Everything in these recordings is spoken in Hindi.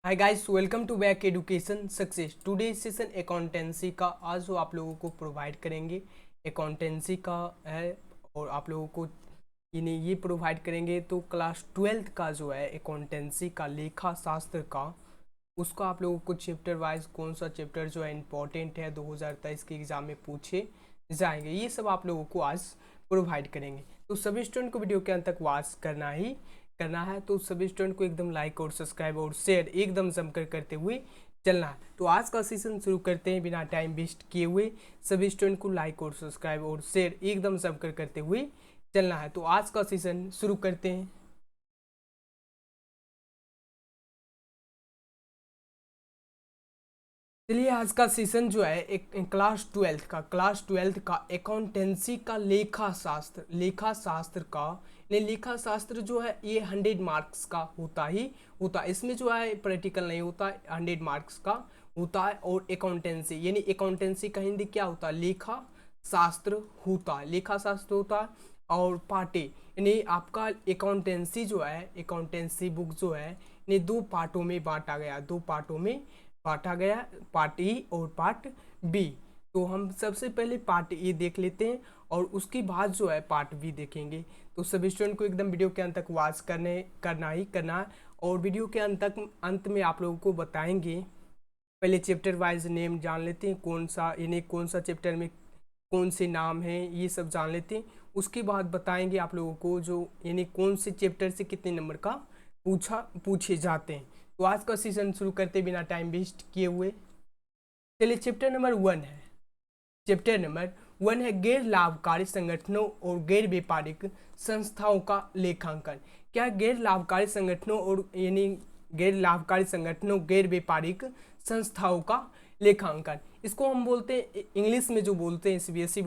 Hi guys, welcome to back education success. Today session accountancy का आज जो आप लोगों को प्रोवाइड करेंगे अकाउंटेंसी का है। और आप लोगों को इन्हें ये प्रोवाइड करेंगे तो क्लास 12th का जो है अकाउंटेंसी का लेखा शास्त्र का उसका आप लोगों को चैप्टर वाइज कौन सा चैप्टर जो है इम्पोर्टेंट है 2023 के एग्जाम में पूछे जाएंगे, ये सब आप लोगों को आज प्रोवाइड करेंगे। तो सभी स्टूडेंट को वीडियो के अंत तक वॉच करना है। तो सभी स्टूडेंट को एकदम लाइक और सब्सक्राइब और शेयर एकदम जमकर करते हुए चलना है। तो आज का सेशन शुरू करते हैं बिना टाइम वेस्ट किए हुए। सभी स्टूडेंट को लाइक और सब्सक्राइब और शेयर एकदम जमकर करते हुए चलना है। तो आज का सेशन शुरू करते हैं। चलिए, आज का सेशन जो है एक क्लास 12th का अकाउंटेंसी का लेखा शास्त्र का लेखा शास्त्र जो है ये 100 मार्क्स का होता है। इसमें जो है प्रैक्टिकल नहीं होता, 100 मार्क्स का होता है। और अकाउंटेंसी यानी अकाउंटेंसी का हिंदी क्या होता है? लेखा शास्त्र होता है। और पार्टे यानी आपका अकाउंटेंसी जो है अकाउंटेंसी बुक जो है इन्हें दो पार्टों में बांटा गया, पार्ट ए और पार्ट बी। तो हम सबसे पहले पार्ट ए देख लेते हैं और उसके बाद जो है पार्ट बी देखेंगे। तो सभी स्टूडेंट को एकदम वीडियो के अंत तक वॉच करना है। और वीडियो के अंत में आप लोगों को बताएंगे। पहले चैप्टर वाइज नेम जान लेते हैं, कौन सा चैप्टर में कौन से नाम हैं ये सब जान लेते हैं। उसके बाद बताएंगे आप लोगों को जो यानी कौन से चैप्टर से कितने नंबर का पूछे जाते हैं। तो आज का सेशन शुरू करते बिना टाइम वेस्ट किए हुए चलिए चैप्टर नंबर 1 है गैर लाभकारी संगठनों और गैर व्यापारिक संस्थाओं का लेखांकन। क्या गैर लाभकारी संगठनों और यानी गैर लाभकारी संगठनों गैर व्यापारिक संस्थाओं का लेखांकन, इसको हम बोलते हैं इंग्लिश में जो बोलते हैं सीबीएसई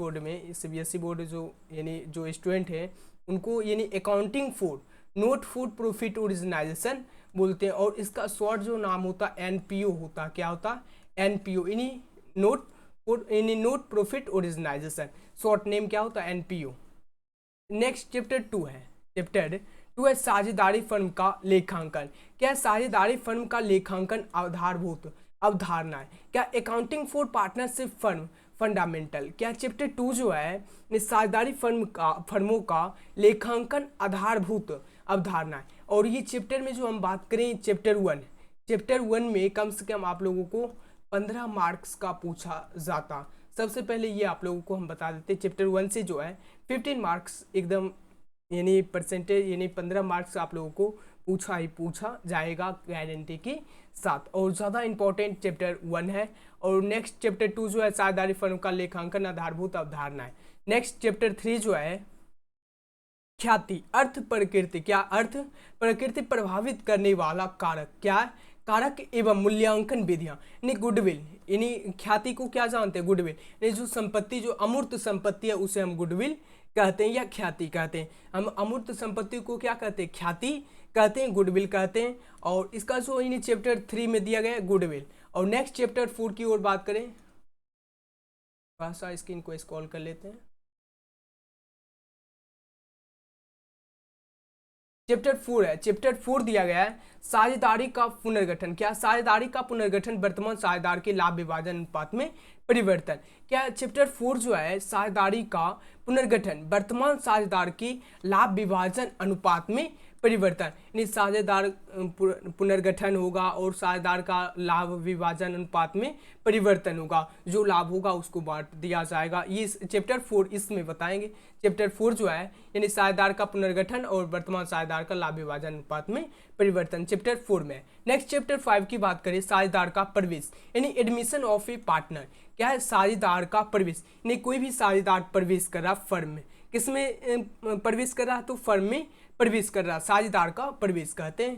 बोर्ड जो यानी जो स्टूडेंट है उनको यानी accounting for not for profit organisation बोलते हैं। और इसका शॉर्ट जो नाम होता है एनपीओ होता, क्या होता? एनपीओ यानी not profit organisation, short name क्या होता है? एनपीओ। नेक्स्ट चैप्टर टू है साझेदारी फर्म का लेखांकन। क्या साझेदारी फर्म का लेखांकन आधारभूत अवधारणा है? क्या accounting for partnership firm fundamental. क्या चैप्टर 2 जो है साझेदारी फर्मों का लेखांकन आधारभूत अवधारणा है। और ये चैप्टर में जो हम बात करें चैप्टर 1 में कम से कम आप लोगों को 15 मार्क्स का पूछा जाता। सबसे पहले ये आप लोगों को हम बता देते हैं चैप्टर 1 से जो है 15 मार्क्स एकदम यानी परसेंटेज यानी 15 मार्क्स आप लोगों को पूछा जाएगा गारंटी के साथ। और ज़्यादा इंपॉर्टेंट चैप्टर 1 है। और नेक्स्ट चैप्टर 2 जो है साझेदारी फर्म का लेखांकन आधारभूत अवधारणा है। नेक्स्ट चैप्टर 3 जो है ख्याति अर्थ प्रकृति। क्या अर्थ प्रकृति प्रभावित करने वाला कारक, क्या कारक एवं मूल्यांकन विधियां यानी गुडविल। यानी ख्याति को क्या जानते हैं? गुडविल। यानी जो संपत्ति जो अमूर्त संपत्ति है उसे हम गुडविल कहते हैं या ख्याति कहते हैं। हम अमूर्त संपत्ति को क्या कहते हैं? ख्याति कहते हैं, गुडविल कहते हैं। और इसका जो यानी चैप्टर 3 में दिया गया है गुडविल। और नेक्स्ट चैप्टर 4 की ओर बात करें, थोड़ा सा स्क्रीन को स्क्रॉल कर लेते हैं। चैप्टर 4 दिया गया है साझेदारी का पुनर्गठन। क्या साझेदारी का पुनर्गठन वर्तमान साझेदार के लाभ विभाजन अनुपात में परिवर्तन। क्या चैप्टर 4 जो है साझेदारी का पुनर्गठन वर्तमान साझेदार के लाभ विभाजन अनुपात में परिवर्तन यानी साझेदार पुनर्गठन होगा और साझेदार का लाभ विभाजन अनुपात में परिवर्तन होगा, जो लाभ होगा उसको बांट दिया जाएगा। ये चैप्टर 4 इसमें बताएंगे। चैप्टर 4 जो है यानी साझेदार का पुनर्गठन और वर्तमान साझेदार का लाभ विभाजन अनुपात में परिवर्तन चैप्टर 4 में। नेक्स्ट चैप्टर 5 की बात करें साझेदार का प्रवेश यानी एडमिशन ऑफ ए पार्टनर। क्या है? साझेदार का प्रवेश यानी कोई भी साझेदार प्रवेश कर रहा फर्म में, किसमें प्रवेश कर रहा? तो फर्म में प्रवेश कर रहा, साझेदार का प्रवेश कहते हैं।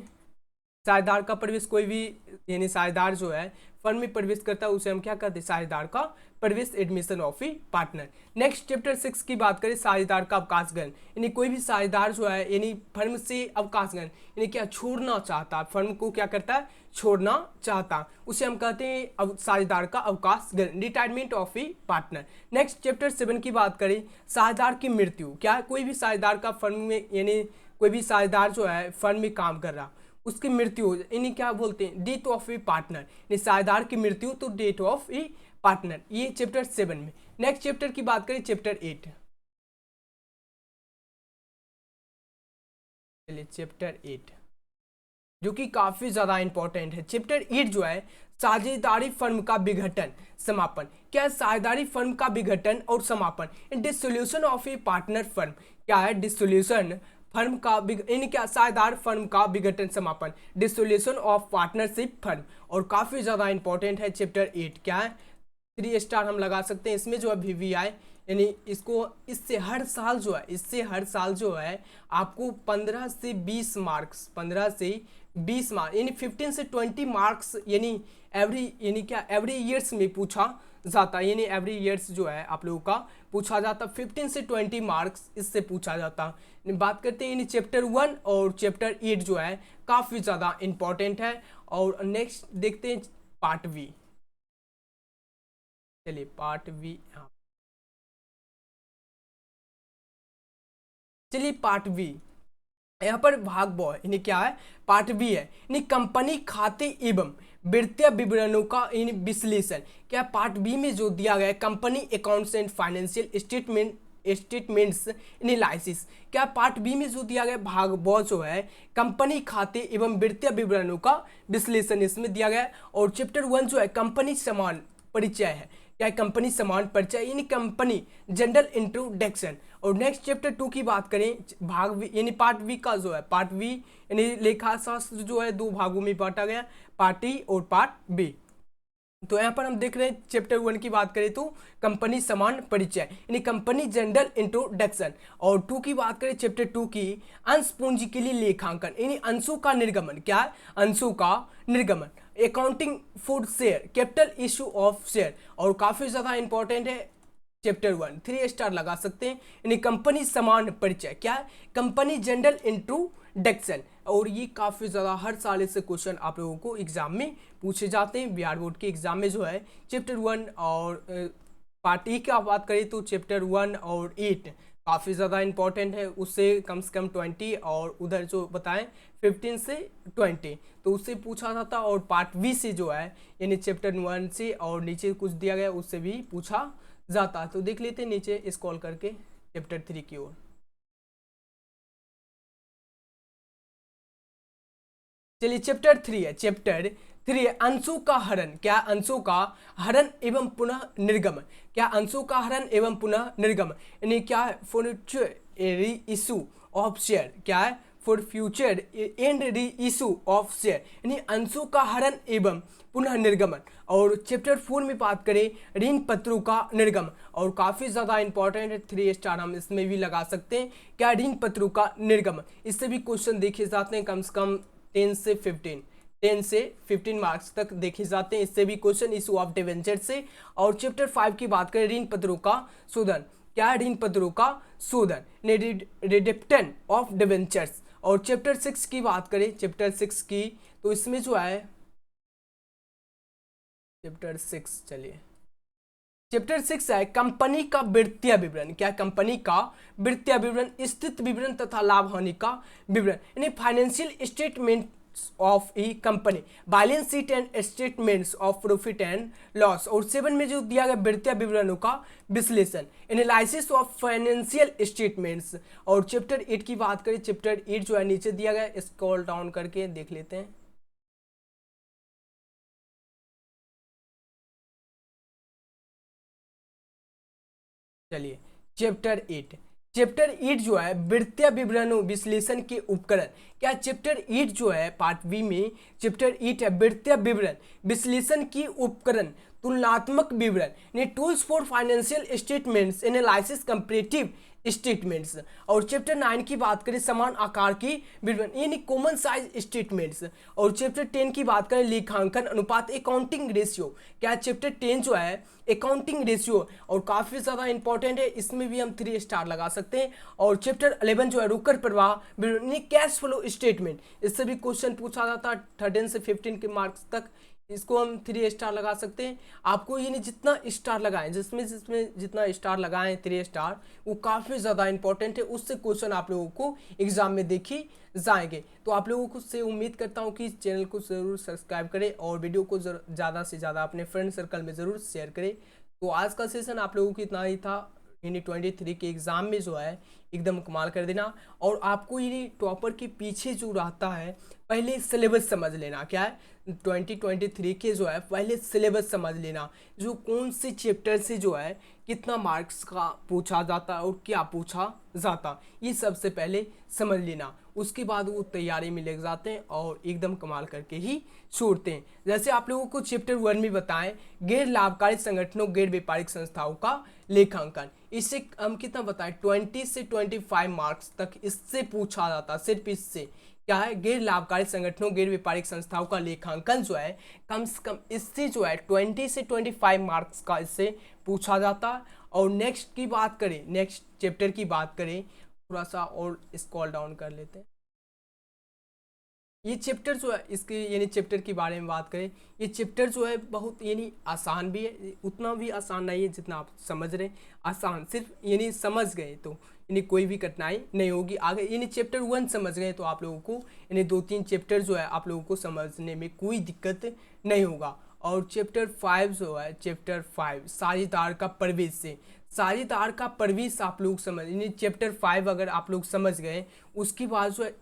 साझेदार का प्रवेश कोई भी यानी साझेदार जो है फर्म में प्रवेश करता है उसे हम क्या कहते हैं? साझेदार का प्रवेश, admission of A partner. Next chapter 6 की बात करें साझेदार का अवकाश ग्रहण यानी कोई भी साझेदार जो है यानी फर्म से अवकाश ग्रहण यानी क्या छोड़ना चाहता, फर्म को क्या करता है? छोड़ना चाहता, उसे हम कहते हैं साझेदार का अवकाश ग्रहण, retirement of A partner. Next chapter 7 की बात करें साझेदार की मृत्यु। क्या कोई भी साझेदार का फर्म में यानी कोई भी साझेदार जो है फर्म में काम कर रहा उसकी मृत्यु हो जाए, यानी क्या बोलते हैं, डेथ ऑफ ए पार्टनर, यानी साझेदार की मृत्यु तो डेथ ऑफ ए पार्टनर, ये चैप्टर 7 में। नेक्स्ट चैप्टर की बात करें चैप्टर 8। चलिए चैप्टर 8 जो कि काफी ज्यादा इंपॉर्टेंट है। चैप्टर 8 जो है साझेदारी फर्म का विघटन समापन। क्या है साझेदारी फर्म का विघटन और समापन, dissolution of A partner firm. क्या है डिसोल्यूशन फर्म का यानी क्या साझेदार फर्म का विघटन समापन, डिसोल्यूशन ऑफ पार्टनरशिप फर्म। और काफी ज्यादा इंपॉर्टेंट है चैप्टर 8। क्या है 3 स्टार हम लगा सकते हैं। इसमें जो है VVI यानी इसको इससे हर साल जो है आपको 15 से 20 मार्क्स, 15 से 20 मार्क्स यानी 15 से 20 मार्क्स यानी एवरी ईयर्स में पूछा जाता है, यानी एवरी ईयर्स जो है आप लोगों का पूछा जाता, 15 से 20 मार्क्स इससे पूछा जाता। बात करते हैं यानी चैप्टर 1 और चैप्टर 8 जो है काफ़ी ज़्यादा इंपॉर्टेंट है। और नेक्स्ट देखते हैं पार्ट वी। चलिए पार्ट वी, चलिए पार्ट वी, यहाँ पर भाग ब यानी क्या है पार्ट बी है, यानी कंपनी खाते एवं वित्तीय विवरणों का विश्लेषण। क्या पार्ट बी में जो दिया गया है company accounts and financial statements analysis. क्या पार्ट बी में जो दिया गया भाग ब जो है कंपनी खाते एवं वित्तीय विवरणों का विश्लेषण इसमें दिया गया है। और चैप्टर 1 जो है कंपनी समान परिचय है। क्या है कंपनी समान परिचय यानी कंपनी जनरल इंट्रोडक्शन। और नेक्स्ट चैप्टर 2 की बात करें भाग वी यानी पार्ट वी का जो है पार्ट वी यानी लेखाशास्त्र जो है 2 भागों में बांटा गया, पार्ट ई और पार्ट बी। तो यहाँ पर हम देख रहे हैं चैप्टर 1 की बात करें तो कंपनी समान परिचय यानी कंपनी जनरल इंट्रोडक्शन। और 2 की बात करें चैप्टर 2 की अंश पूंजी के लिए लेखांकन यानी अंशों का निर्गमन। क्या है अंशों का निर्गमन, accounting for share, capital issue of share. और काफी ज्यादा इंपॉर्टेंट है चैप्टर 1, 3 स्टार लगा सकते हैं यानी कंपनी समान परिचय। क्या है कंपनी जनरल इंट्रोडक्शन। और ये काफ़ी ज़्यादा हर साल इससे क्वेश्चन आप लोगों को एग्जाम में पूछे जाते हैं। बिहार बोर्ड के एग्जाम में जो है चैप्टर 1 और पार्ट ई की बात करें तो चैप्टर 1 और 8 काफ़ी ज़्यादा इंपॉर्टेंट है, उससे कम से कम 20 और उधर जो बताएं 15 से 20 तो उससे पूछा जाता। और पार्ट बी से जो है यानी चैप्टर 1 से और नीचे कुछ दिया गया उससे भी पूछा जाता। तो देख लेते हैं नीचे स्क्रॉल करके चैप्टर 3 की ओर। चलिए चैप्टर 3 है, चैप्टर 3 है अंशों का हरण। क्या अंशों का हरण एवं पुनः निर्गमन। क्या अंशों का हरण एवं पुनः निर्गमन यानी क्या है फॉर री इशू ऑफ शेयर। क्या है for future and re issue of share यानी अंशों का हरण एवं पुनः निर्गमन। और चैप्टर 4 में बात करें ऋण पत्रों का निर्गमन। और काफ़ी ज़्यादा इंपॉर्टेंट है, 3 स्टार हम इसमें भी लगा सकते हैं। क्या ऋण पत्रों का निर्गमन, इससे भी क्वेश्चन देखे जाते हैं कम से कम 10 से 15 मार्क्स तक देखे जाते हैं। इससे भी क्वेश्चन इशू ऑफ डिवेंचर से। और चैप्टर 5 की बात करें ऋण पत्रों का शोधन। क्या ऋण पत्रों का शोधन, रिडेप्शन ऑफ डिवेंचर्स। और चैप्टर 6 की बात करें चैप्टर 6 की तो इसमें जो है चैप्टर 6, चलिए चैप्टर 6 है कंपनी का वित्तीय विवरण। क्या कंपनी का वित्तीय विवरण, स्थित विवरण तथा लाभ हानि का विवरण यानी financial statements of E company, balance sheet and statements of profit and loss. और 7 में जो दिया गया वित्तीय विवरणों का विश्लेषण, एनालिसिस ऑफ फाइनेंशियल स्टेटमेंट्स। और चैप्टर 8 की बात करें चैप्टर 8 जो है नीचे दिया गया, स्क्रॉल डाउन करके देख लेते हैं। चलिए चैप्टर 8 जो है वित्तीय विवरणों विश्लेषण के उपकरण। क्या चैप्टर 8 जो है पार्ट बी में चैप्टर 8 है वित्तीय विवरण विश्लेषण की उपकरण, तुलनात्मक विवरण यानी tools for financial statements analysis comparative statements. और चैप्टर 9 की बात करें समान आकार की विवरण यानी कॉमन साइज स्टेटमेंट्स। और चैप्टर 10 की बात करें लेखांकन अनुपात अकाउंटिंग रेशियो। क्या चैप्टर 10 जो है अकाउंटिंग रेशियो और काफ़ी ज़्यादा इंपॉर्टेंट है, इसमें भी हम 3 स्टार लगा सकते हैं। और चैप्टर 11 जो है रोकड़ प्रवाह विवरण कैश फ्लो स्टेटमेंट, इससे भी क्वेश्चन पूछा जाता 13 से 15 के मार्क्स तक इसको हम 3 स्टार लगा सकते हैं। आपको यानी जितना स्टार लगाएं, जिसमें जिसमें जितना स्टार लगाएं 3 स्टार, वो काफ़ी ज़्यादा इंपॉर्टेंट है। उससे क्वेश्चन आप लोगों को एग्जाम में देखी जाएंगे। तो आप लोगों को से उम्मीद करता हूँ कि इस चैनल को ज़रूर सब्सक्राइब करें और वीडियो को ज़्यादा से ज़्यादा अपने फ्रेंड सर्कल में ज़रूर शेयर करें। तो आज का सेशन आप लोगों को इतना ही था। यानी 23 के एग्ज़ाम में जो है एकदम कमाल कर देना। और आपको ये टॉपर के पीछे जो रहता है, पहले सिलेबस समझ लेना। क्या है 2023 के जो है पहले सिलेबस समझ लेना, जो कौन से चैप्टर से जो है कितना मार्क्स का पूछा जाता है और क्या पूछा जाता, ये सबसे पहले समझ लेना। उसके बाद वो तैयारी में लग जाते हैं और एकदम कमाल करके ही छोड़ते हैं। जैसे आप लोगों को चैप्टर 1 में बताएं, गैर लाभकारी संगठनों गैर व्यापारिक संस्थाओं का लेखांकन, इससे हम कितना बताएं 20 से 25 मार्क्स तक इससे पूछा जाता। सिर्फ इससे क्या है, गैर लाभकारी संगठनों गैर व्यापारिक संस्थाओं का लेखांकन जो है कम से कम इससे जो है 20 से 25 मार्क्स का इससे पूछा जाता है। और नेक्स्ट की बात करें, नेक्स्ट चैप्टर की बात करें, थोड़ा सा और स्क्रॉल डाउन कर लेते हैं। ये चैप्टर जो है इसके यानी चैप्टर के बारे में बात करें, ये चैप्टर जो है बहुत यानी आसान भी है, उतना भी आसान नहीं है जितना आप समझ रहे हैं। आसान सिर्फ यानी समझ गए तो यानी कोई भी कठिनाई नहीं होगी आगे। यानी चैप्टर 1 समझ गए तो आप लोगों को यानी 2-3 चैप्टर जो है आप लोगों को समझने में कोई दिक्कत नहीं होगा। और चैप्टर 5 जो है, चैप्टर 5 साझेदार का प्रवेश से, साझेदार का प्रवेश आप लोग समझ यानी चैप्टर 5 अगर आप लोग समझ गए, उसके बाद जो है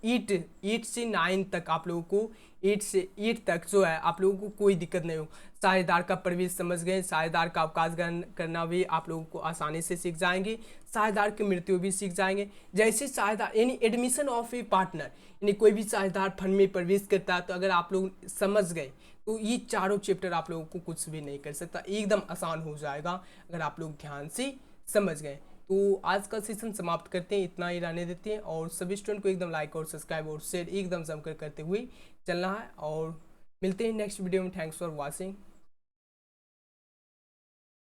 8 से 9 तक आप लोगों को 8 से 8 तक जो है आप लोगों को कोई दिक्कत नहीं हो। साझेदार का प्रवेश समझ गए, साझेदार का अवकाश करना भी आप लोगों को आसानी से सीख जाएंगे, साझेदार की मृत्यु भी सीख जाएंगे। जैसे साझेदार यानी एडमिशन ऑफ ए पार्टनर, यानी कोई भी साझेदार फंड में प्रवेश करता है, तो अगर आप लोग समझ गए तो ये चारों चैप्टर आप लोगों को कुछ भी नहीं कर सकता, एकदम आसान हो जाएगा अगर आप लोग ध्यान से समझ गए। तो आज का सेशन समाप्त करते हैं, इतना ही रहने देते हैं। और सभी स्टूडेंट को एकदम लाइक और सब्सक्राइब और शेयर एकदम जमकर करते हुए चलना है। और मिलते हैं नेक्स्ट वीडियो में। Thanks for watching.